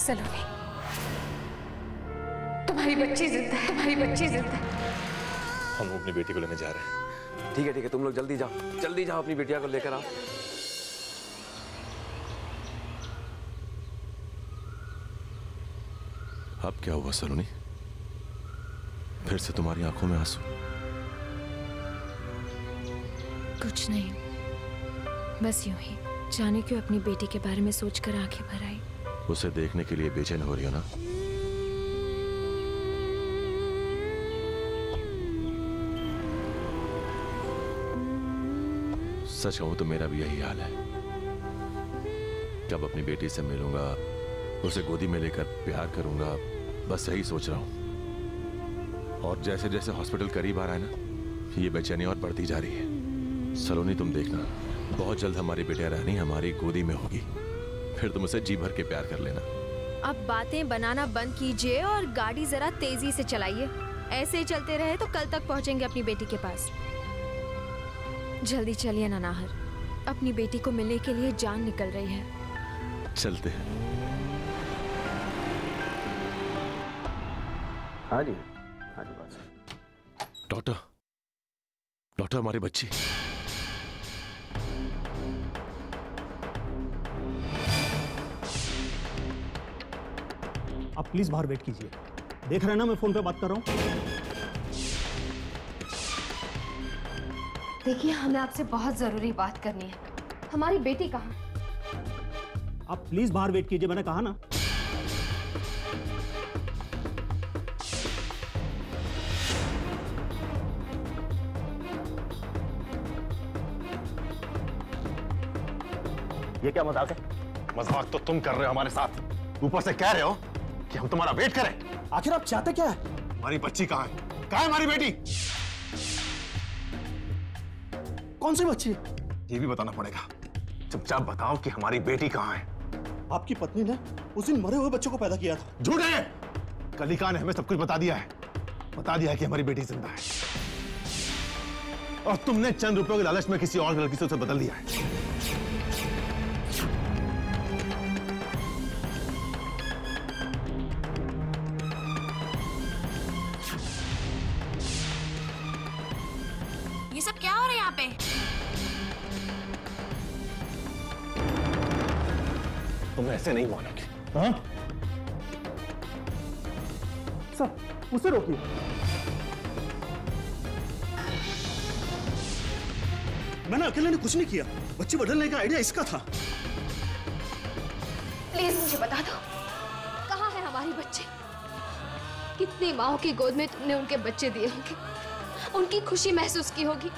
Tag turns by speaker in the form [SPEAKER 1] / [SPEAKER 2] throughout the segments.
[SPEAKER 1] सलोनी, तुम्हारी बच्ची जिंदा है, तुम्हारी बच्ची जिंदा है।
[SPEAKER 2] हम अपनी बेटी को लेने जा रहे हैं।
[SPEAKER 3] ठीक है, तुम लोग जल्दी जाओ अपनी बेटिया को लेकर आओ।
[SPEAKER 2] अब क्या हुआ सलोनी? फिर से तुम्हारी आंखों में आंसू?
[SPEAKER 4] कुछ नहीं, बस यूं ही जाने क्यों अपनी बेटी के बारे में सोचकर आंखें भर आई।
[SPEAKER 2] उसे देखने के लिए बेचैन हो रही हो ना? सच कहूं तो मेरा भी यही हाल है। जब अपनी बेटी से मिलूंगा, उसे गोदी में लेकर प्यार करूंगा, बस यही सोच रहा हूं। और जैसे जैसे हॉस्पिटल करीब आ रहा है ना, ये बेचैनी और बढ़ती जा रही है। सलोनी तुम देखना, बहुत जल्द हमारी बेटिया रानी हमारी गोदी में होगी। फिर तुम उसे जी भर के प्यार कर लेना।
[SPEAKER 4] अब बातें बनाना बंद कीजिए और गाड़ी जरा तेजी से चलाइए। ऐसे ही चलते रहे तो कल तक पहुंचेंगे अपनी बेटी के पास। जल्दी चलिए ना नाहर, अपनी बेटी को मिलने के लिए जान निकल रही है।
[SPEAKER 2] चलते हैं।
[SPEAKER 3] हाँ जी बात।
[SPEAKER 2] डॉक्टर हमारी बच्ची।
[SPEAKER 5] आप प्लीज बाहर वेट कीजिए। देख रहे हैं ना मैं फोन पे बात कर रहा हूँ।
[SPEAKER 1] देखिए, हमें आपसे बहुत जरूरी बात करनी है। हमारी बेटी कहाँ?
[SPEAKER 5] आप प्लीज बाहर वेट कीजिए, मैंने कहा ना।
[SPEAKER 6] ये क्या मजाक है? मजाक तो तुम कर रहे हो हमारे साथ, ऊपर से कह रहे हो कि हम तुम्हारा वेट करें।
[SPEAKER 5] आखिर आप चाहते क्या है?
[SPEAKER 6] हमारी बच्ची कहाँ है? कहाँ है हमारी बेटी?
[SPEAKER 5] कौन सी बच्ची?
[SPEAKER 6] ये भी बताना पड़ेगा। चुपचाप बताओ कि हमारी बेटी कहाँ है।
[SPEAKER 5] आपकी पत्नी ने उस दिन मरे हुए बच्चों को पैदा किया था।
[SPEAKER 6] झूठ है। कलिका ने हमें सब कुछ बता दिया है। बता दिया है कि हमारी बेटी जिंदा है, और तुमने चंद रुपयों के लालच में किसी और लड़की से उसे बदल दिया है।
[SPEAKER 4] ये सब क्या हो रहा है यहाँ पे?
[SPEAKER 6] तुम ऐसे नहीं मानोगे।
[SPEAKER 5] हाँ? सर, उसे रोकिए। मैंने अकेले ने कुछ नहीं किया। बच्ची बदलने का आइडिया इसका था।
[SPEAKER 1] प्लीज मुझे बता दो, कहाँ है हमारी बच्ची? कितनी माओ की गोद में तुमने उनके बच्चे दिए होंगे, उनकी खुशी महसूस की होगी,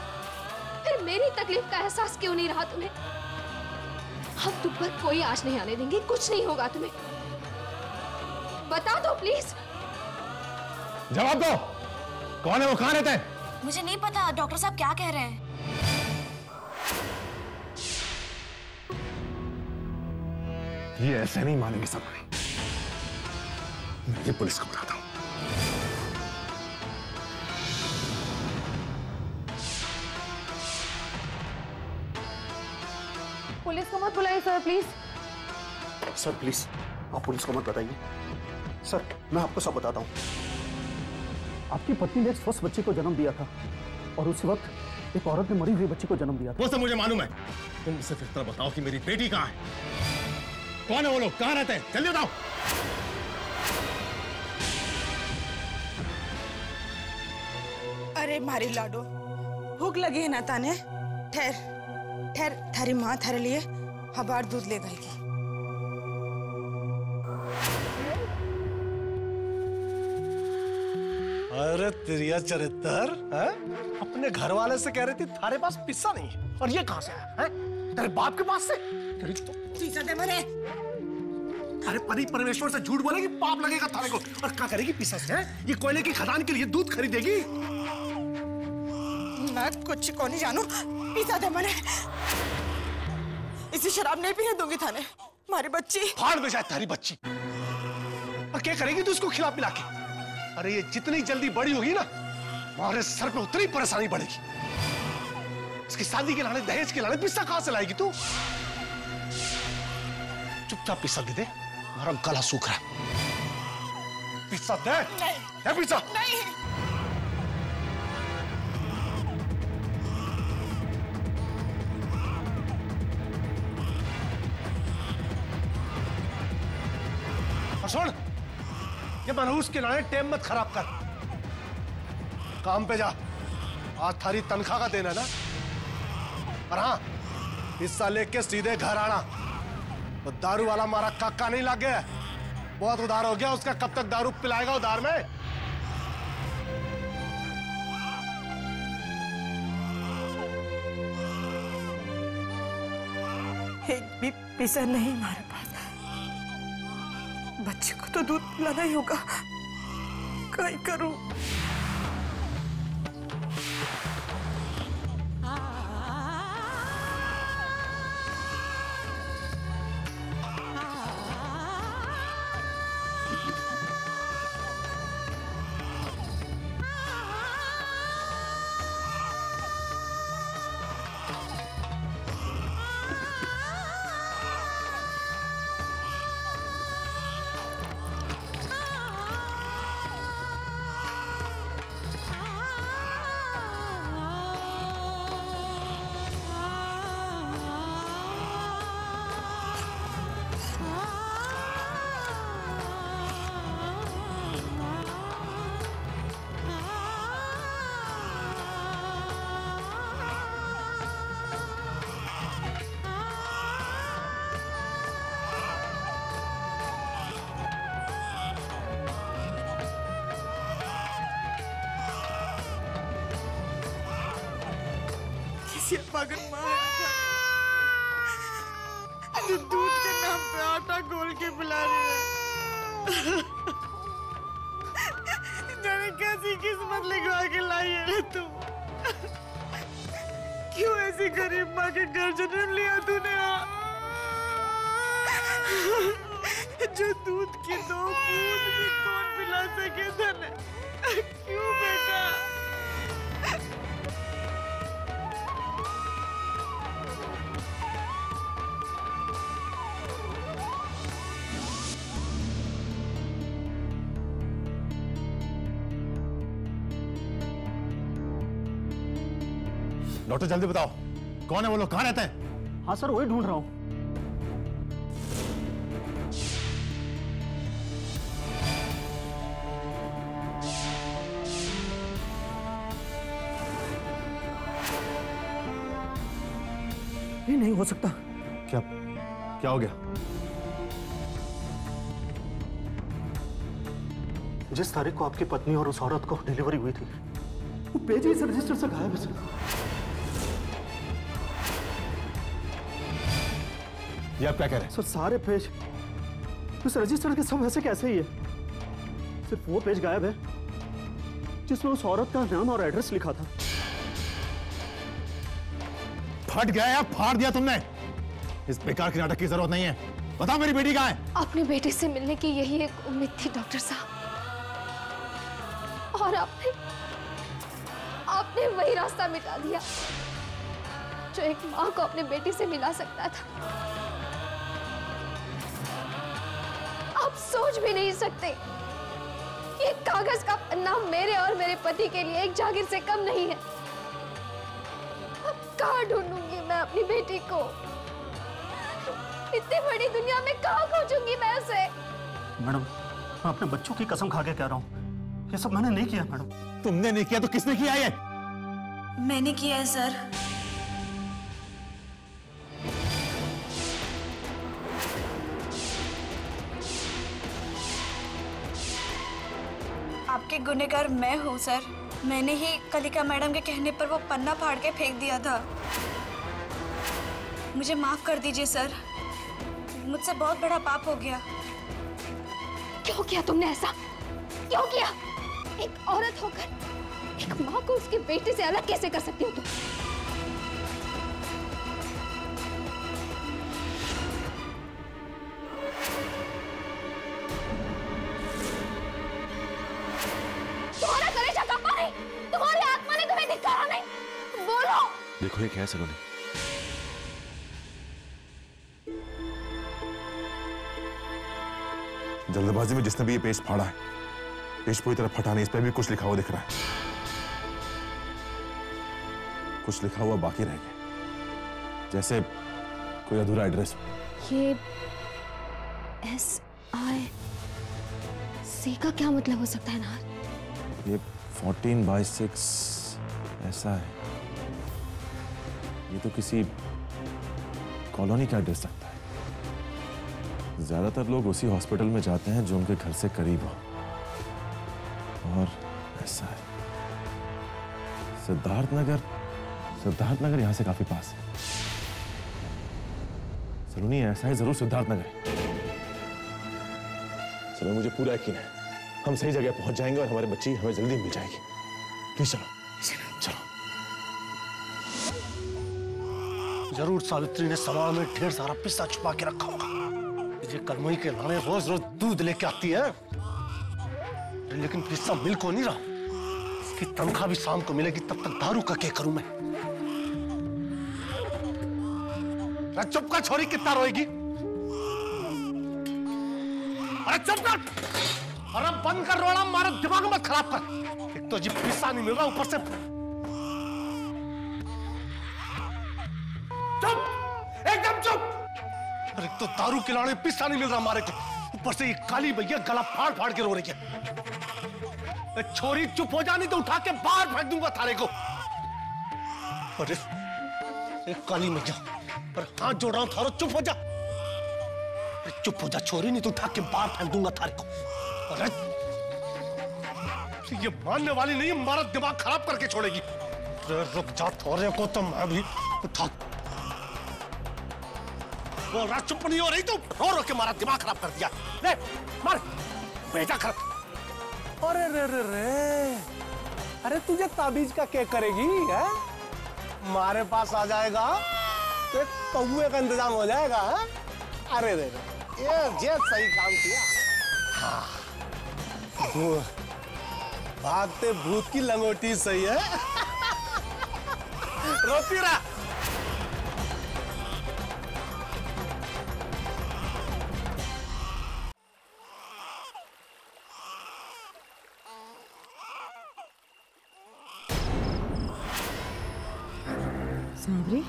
[SPEAKER 1] फिर मेरी तकलीफ का एहसास क्यों नहीं रहा तुम्हें? हम तुम पर कोई आश नहीं आने देंगे, कुछ नहीं होगा तुम्हें। बता दो प्लीज।
[SPEAKER 6] जवाब दो, कौन है वो? कहाँ रहते हैं?
[SPEAKER 4] मुझे नहीं पता, डॉक्टर साहब क्या कह रहे हैं?
[SPEAKER 6] ये ऐसे नहीं मानेंगे सब। मैं ये पुलिस को बताता हूँ।
[SPEAKER 1] पुलिस को मत बुलाइए सर, प्लीज।
[SPEAKER 5] सर प्लीज, आप पुलिस को मत बताइए। सर, मैं आपको सब बताता हूँ। आपकी पत्नी ने एक स्वस्थ बच्चे को जन्म दिया था, और उसी वक्त एक औरत ने मरी हुई बच्ची को जन्म दिया था।
[SPEAKER 6] वो सब मुझे मालूम है। तुम मुझसे फिर तरह बताओ कि मेरी बेटी कहाँ है? कौन है वो लोग? कहाँ रहते हैं? जल्दी बताओ।
[SPEAKER 7] अरे मारी लाडो, भूख लगी है ना ताने? ठहर ठहर, थारी माँ थारे लिए हबार दूध ले गई।
[SPEAKER 8] अरे तिरिया चरित्र है? अपने घर वाले से कह रही थी थारे पास पिस्सा नहीं है, और ये कहां से आया है? तेरे बाप के पास से?
[SPEAKER 7] पिस्सा दे मरे।
[SPEAKER 8] अरे परी परमेश्वर से झूठ बोलेगी, पाप लगेगा थारे को। और क्या करेगी पिस्सा से? ये कोयले की खदान के लिए दूध खरीदेगी?
[SPEAKER 7] मैं कुछ को नहीं जानू, पिस्सा दे मरे। इसे शराब नहीं पीने दूंगी थाने। हमारी बच्ची
[SPEAKER 8] फाड़ में जाए तारी बच्ची। और क्या करेगी तू इसको खिला पिला के? अरे ये जितनी जल्दी बड़ी होगी ना, हमारे सर पे उतनी परेशानी बढ़ेगी। इसकी शादी के लाने, दहेज के लाने पिस्सा कहां से लाएगी तू? चुपचाप पिस्सा दे दे, गरम गला सूख रहा है। पिज्जा दे। नहीं। पिज्जा नहीं। और सुन, ये मनहूस के लाने टेम मत खराब कर। काम पे जा, आज थारी तनख्वाह का देना ना। और हाँ, हिस्सा लेके सीधे घर आना। तो दारू वाला मारा काका नहीं लग गया, बहुत उधार हो गया उसका। कब तक दारू पिलाएगा उधार में?
[SPEAKER 7] एक भी पैसा नहीं हमारे पास। बच्चे को तो दूध पिलाना ही होगा। क्या करूं? किसी पागल माँ जो दूध के नाम पे आटा घोल के पिला रही है। जाने कैसी किस्मत लगा के लाई है रे तुम। क्यों ऐसी गरीब माँ के घर जन्म लिया तूने? जो दूध की 2 बूंद भी कौन पिला सके धन? क्यों बेटा?
[SPEAKER 6] डॉक्टर जल्दी बताओ, कौन है वो लोग, कहाँ रहते हैं?
[SPEAKER 5] हाँ सर, वही ढूंढ रहा हूँ। ये नहीं हो सकता।
[SPEAKER 6] क्या हो गया?
[SPEAKER 5] जिस तारीख को आपकी पत्नी और उस औरत को डिलीवरी हुई थी, वो पेज इस रजिस्टर से गायब है सर।
[SPEAKER 6] ये आप क्या कह रहे हैं?
[SPEAKER 5] सर सारे पेज उस रजिस्टर के सब ऐसे कैसे ही है। सिर्फ वो पेज गायब है जिसमें उस औरत का नाम और एड्रेस लिखा था।
[SPEAKER 6] फट गया या फाड़ दिया तुमने? इस बेकार के नाटक की जरूरत नहीं है। बताओ मेरी बेटी कहाँ है?
[SPEAKER 1] अपनी बेटी से मिलने की यही एक उम्मीद थी डॉक्टर साहब, और आपने वही रास्ता मिटा दिया जो एक माँ को अपने बेटी से मिला सकता था। आप सोच भी नहीं सकते, ये कागज का पन्ना मेरे और मेरे पति के लिए एक जागीर से कम नहीं है। अब कहाँ ढूंढूंगी मैं अपनी बेटी को? इतनी बड़ी दुनिया में कहाँ खोजूंगी मैं उसे?
[SPEAKER 5] मैडम, मैं अपने बच्चों की कसम खा के कह रहा हूँ, ये सब मैंने नहीं किया। मैडम,
[SPEAKER 6] तुमने नहीं किया तो किसने किया? ये
[SPEAKER 7] मैंने किया है सर। आपके गुनहगार मैं हूँ सर। मैंने ही कलिका मैडम के कहने पर वो पन्ना फाड़ के फेंक दिया था। मुझे माफ कर दीजिए सर, मुझसे बहुत बड़ा पाप हो गया।
[SPEAKER 1] क्यों किया तुमने ऐसा? क्यों किया? एक औरत होकर एक माँ को उसकी बेटी से अलग कैसे कर सकती हो तुम? तुम्हारा कलेजा कांपा नहीं? तुम्हारी आत्मा ने तुम्हें धिक्कारा नहीं? बोलो।
[SPEAKER 2] देखो ये क्या है सलोनी?
[SPEAKER 9] जल्दबाजी में जिसने भी ये पेज फाड़ा है, पेज पूरी तरह फटा नहीं, इस पे भी कुछ लिखा हुआ दिख रहा है। कुछ लिखा हुआ बाकी रह गया, जैसे कोई अधूरा एड्रेस।
[SPEAKER 1] ये SI का क्या मतलब हो सकता है नार?
[SPEAKER 9] ये 14/6 ऐसा है। ये तो किसी कॉलोनी का एड्रेस लगता है। ज्यादातर लोग उसी हॉस्पिटल में जाते हैं जो उनके घर से करीब हो। और ऐसा है सिद्धार्थ नगर यहां से काफी पास है। सलोनी, ऐसा है जरूर सिद्धार्थ नगर है। चलो, मुझे पूरा यकीन है हम सही जगह पहुंच जाएंगे और हमारे बच्ची हमें जल्दी मिल जाएगी। प्लीज चलो चलो।
[SPEAKER 8] जरूर सावित्री ने सामान में ढेर सारा पिस्सा छुपा के रखा होगा। ये कलमई के लाने रोज रोज दूध लेके आती है, लेकिन पिस्सा मिल को नहीं रहा। इसकी तनख्वाह भी शाम को मिलेगी, तब तक दारू का क्या करूं मैं? चुप कर छोरी, कितना रोएगी? अरे चुप कर! अरे बंद कर रोना, हमारा दिमाग मत खराब कर। एक तो जी पिस्सा नहीं मिल रहा, ऊपर से चुप, एकदम चुप। अरे एक तो दारू खिलाने पिस्सा नहीं मिल रहा हमारे को, ऊपर से ये काली भैया गला फाड़ फाड़ के रो रही है। छोरी चुप हो जा, नहीं तो उठा के बाहर फेंक दूंगा थारे को। अरे एक काली मैया, पर हाथ जोड़ रहा हूं थारो, चुप हो जा। चुप हो जा छोरी, नहीं तो उठा के बाहर फेंक दूंगा थारे को। अरे ये मानने वाली नहीं, हमारा दिमाग खराब करके छोड़ेगी। रुक जा थोड़े को तो मैं भी उठा। वो रात चुप नहीं हो रही तो रो के हमारा दिमाग खराब कर दिया। ले मार, बेटा खराब।
[SPEAKER 10] अरे रे रे रे, अरे तुझे ताबीज का क्या करेगी है? हमारे पास आ जाएगा तो एक कौवे का इंतजाम हो जाएगा। है? अरे रे ये सही काम किया। हाँ। भागते भूत की लंगोटी सही है। रोती रहा।
[SPEAKER 7] सांवरी,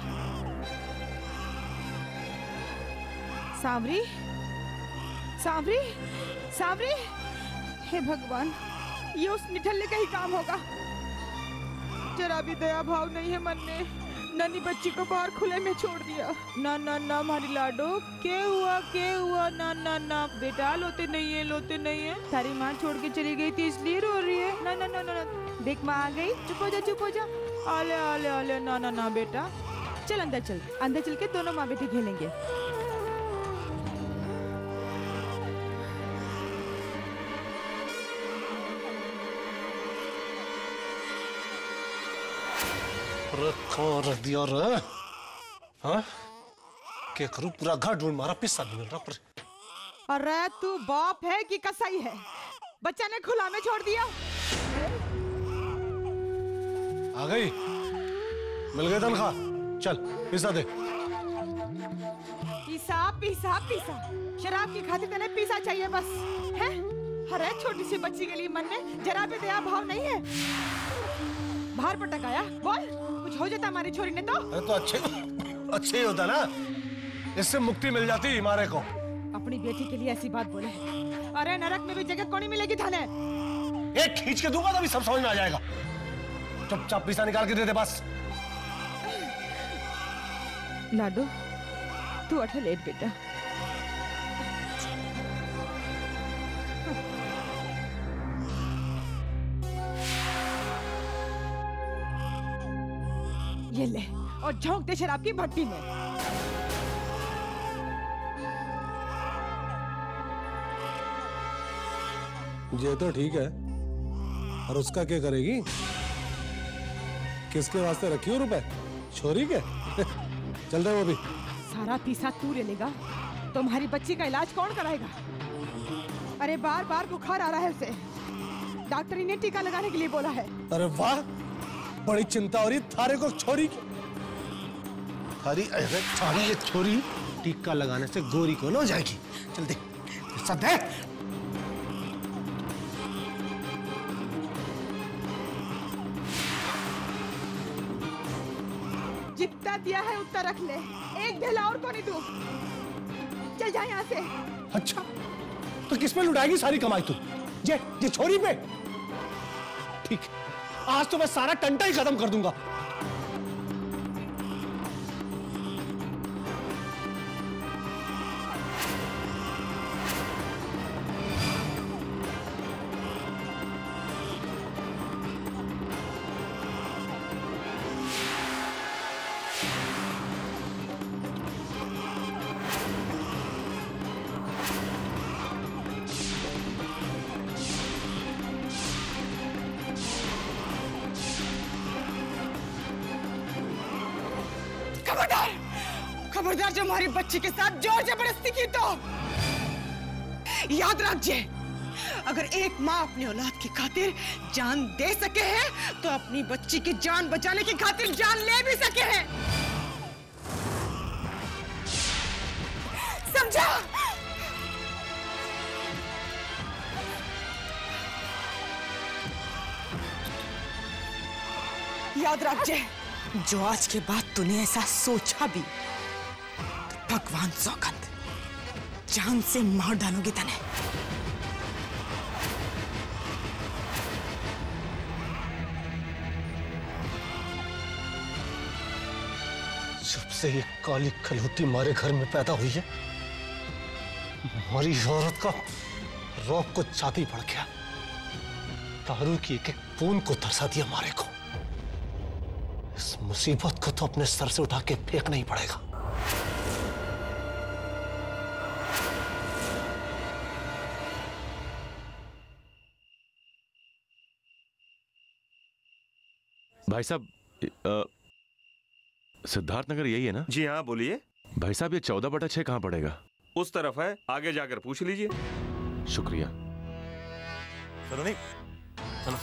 [SPEAKER 7] सांवरी, सांवरी, सांवरी, हे भगवान, ये उस निठल्ले का ही काम होगा। जरा भी दया भाव नहीं है मन में। नन्ही बच्ची को बाहर खुले में छोड़ दिया। ना ना ना हमारी लाडो, क्या हुआ? ना ना ना बेटा, लोते नहीं है। तारी माँ छोड़ के चली गई थी इसलिए रो रही है। ना ना ना ना, देख माँ आ गई। चुप हो जा। आले ना ना ना बेटा, चल अंदर चल के दोनों माँ बेटी खेलेंगे।
[SPEAKER 8] रख दिया रे। हाँ? क्या करूं, पूरा घर ढूंढ मारा, पिस्सा नहीं मिल रहा पर।
[SPEAKER 7] अरे तू बाप है कि कसाई है? बच्चा ने खुला में छोड़ दिया।
[SPEAKER 8] आ गई, मिल गई तनख्वाह, चल पिस्सा दे।
[SPEAKER 7] पिस्सा शराब की खातिर तेने पिस्सा चाहिए बस है? अरे छोटी सी बच्ची के लिए मन में जरा भी दया भाव नहीं है। बाहर पटकाया, बोल कुछ हो जाता हमारी छोरी ने तो।
[SPEAKER 8] अरे तो अच्छे ही होता ना, इससे मुक्ति मिल जाती हमारे को।
[SPEAKER 7] अपनी बेटी के लिए ऐसी बात बोले। अरे नरक में भी जगह कौन नहीं मिलेगी थाने।
[SPEAKER 8] एक खींच के दूंगा तो भी सब समझ में आ जाएगा। चुपचाप पिस्सा निकाल के दे दे बस।
[SPEAKER 7] लाडो तू अठे लेट बेटा। ये ले और झोंक दे शराब की भट्टी में।
[SPEAKER 10] ये तो ठीक है, और उसका क्या करेगी? किसके वास्ते रखी हो रुपए? छोरी के? चल रहे वो भी।
[SPEAKER 7] सारा पिस्सा तू ले लेगा, तुम्हारी बच्ची का इलाज कौन कराएगा? अरे बार बार बुखार आ रहा है उसे, डॉक्टर ने टीका लगाने के लिए बोला है।
[SPEAKER 10] अरे वाह, बड़ी चिंता हो रही थारे को छोरी की।
[SPEAKER 8] थारी ये छोरी टीका लगाने से गोरी को न हो जाएगी। चल दे पिस्सा दे।
[SPEAKER 7] जितना दिया है उतना रख ले, एक ढेला और को नहीं दूं। चल जा यहाँ से।
[SPEAKER 8] अच्छा, तो किस पे लुटाएगी सारी कमाई तू? ये छोरी पे? ठीक, आज तो मैं सारा टंटा ही खत्म कर दूंगा।
[SPEAKER 7] खबरदार, जो हमारी बच्ची के साथ जोर जबरदस्ती की तो याद रखिए, अगर एक माँ अपनी औलाद की खातिर जान दे सके है तो अपनी बच्ची की जान बचाने की खातिर जान ले भी सके है। समझा? याद रखिए, जो आज के बाद तूने ऐसा सोचा भी तो भगवान सौगंध जान से मार डालूंगी तने।
[SPEAKER 8] जब से ये काली खलूटी हमारे घर में पैदा हुई है, हमारी औरत का रौब को छाती पड़ गया। दारू की एक एक बूंद को तरसा दिया हमारे को। इस मुसीबत को तो अपने सर से उठा के फेंकना ही पड़ेगा।
[SPEAKER 2] भाई साहब, सिद्धार्थ नगर यही है ना?
[SPEAKER 11] जी हाँ, बोलिए।
[SPEAKER 2] भाई साहब, ये 14/6 कहाँ पड़ेगा?
[SPEAKER 11] उस तरफ है, आगे जाकर पूछ लीजिए।
[SPEAKER 2] शुक्रिया।
[SPEAKER 9] चलो नहीं, चलो।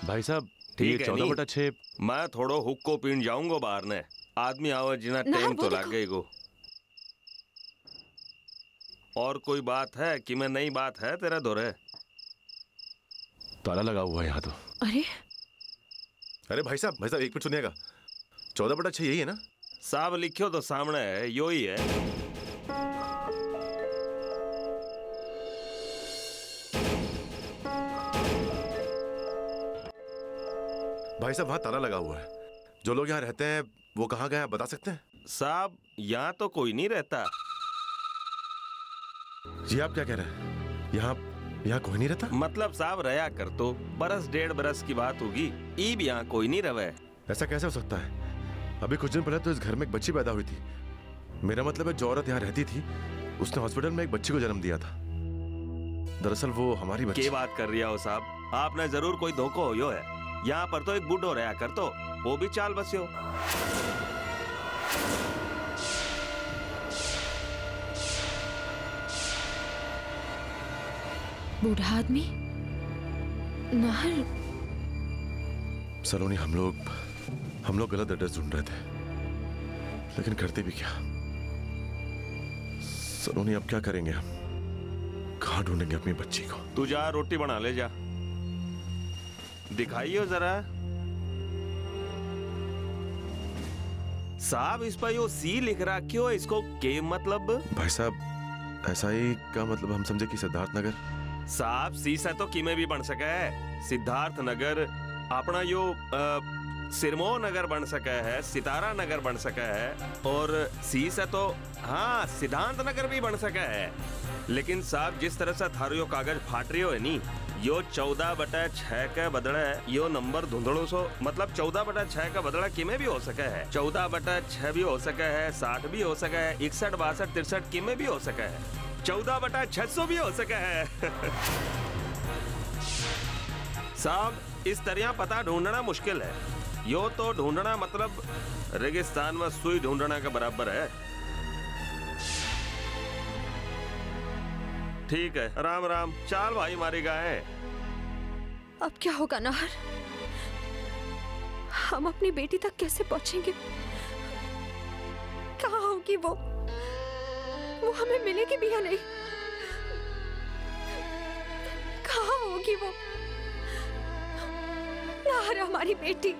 [SPEAKER 2] भाई साहब,
[SPEAKER 11] ठीक
[SPEAKER 2] ये
[SPEAKER 11] है
[SPEAKER 2] 14/6।
[SPEAKER 11] मैं थोड़ो हुक को पीन जाऊंगा बाहर ने। आदमी आवे जिना टाइम तो लगेगा। और कोई बात है कि मैं नई बात है तेरा दौरे?
[SPEAKER 2] ताला लगा हुआ है यहाँ तो।
[SPEAKER 9] अरे भाई साहब, एक मिनट सुनिएगा। 14/6 यही है ना?
[SPEAKER 11] साहब लिखियो तो सामने है, यो ही है।
[SPEAKER 9] भाई साहब, वहाँ ताला लगा हुआ है। जो लोग यहाँ रहते हैं वो कहाँ गए, बता सकते हैं?
[SPEAKER 11] साहब, यहाँ तो कोई नहीं रहता।
[SPEAKER 9] जी आप क्या कह रहे हैं? यहाँ कोई नहीं रहता?
[SPEAKER 11] मतलब साहब रहा कर तो बरस 1.5 बरस की बात होगी। ईब यहाँ कोई नहीं रहे।
[SPEAKER 9] ऐसा कैसे हो सकता है? अभी कुछ दिन पहले तो इस घर में एक बच्ची पैदा हुई थी। मेरा मतलब है, जो औरत यहाँ रहती थी उसने हॉस्पिटल में एक बच्ची को जन्म दिया था। दरअसल वो हमारी बच्ची।
[SPEAKER 11] क्या बात कर रही हो साहब? आपने जरूर कोई धोखो हो है। यहाँ पर तो एक बुढ़ो रहा कर तो वो भी चाल बसियो।
[SPEAKER 4] बूढ़ा आदमी? नाहर?
[SPEAKER 9] सलोनी, हम लोग गलत एड्रेस ढूंढ रहे थे, लेकिन करते भी क्या? सलोनी, अब क्या करेंगे हम? कहाँ ढूंढेंगे अपनी बच्ची को?
[SPEAKER 11] तू जा, रोटी बना ले जा। दिखाइयो जरा। साहब, इस पर यो सी लिख रहा क्यों? इसको के मतलब?
[SPEAKER 9] भाई साहब, ऐसा ही का मतलब हम समझे कि सिद्धार्थ नगर।
[SPEAKER 11] साहब, सीसा तो किमे भी बन सका है। सिद्धार्थ नगर अपना यो सिरमो नगर बन सका है, सितारा नगर बन सका है, और सीसा तो हाँ सिद्धांत नगर भी बन सका है। लेकिन साहब, जिस तरह से थारो यो कागज फाट रही हो है नी, यो 14/6 का बदला है। यो नंबर धुंधड़ो सो, मतलब 14/6 का बदला किमे भी हो सका है। 14/6 भी हो सका है, 60 भी हो सका है, 61, 62, 63 किमे भी हो सका है, 14/600 भी हो सका है। साहब, इस तरह पता ढूंढना मुश्किल है। यो तो ढूंढना मतलब रेगिस्तान में सुई ढूंढना के बराबर है। ठीक है, राम राम। चाल भाई, मारी गाय।
[SPEAKER 4] अब क्या होगा नाहर? हम अपनी बेटी तक कैसे पहुंचेंगे? कहाँ होगी वो हमें मिलेगी भी या नहीं? कहाँ होगी वो? नाहर, हमारी बेटी।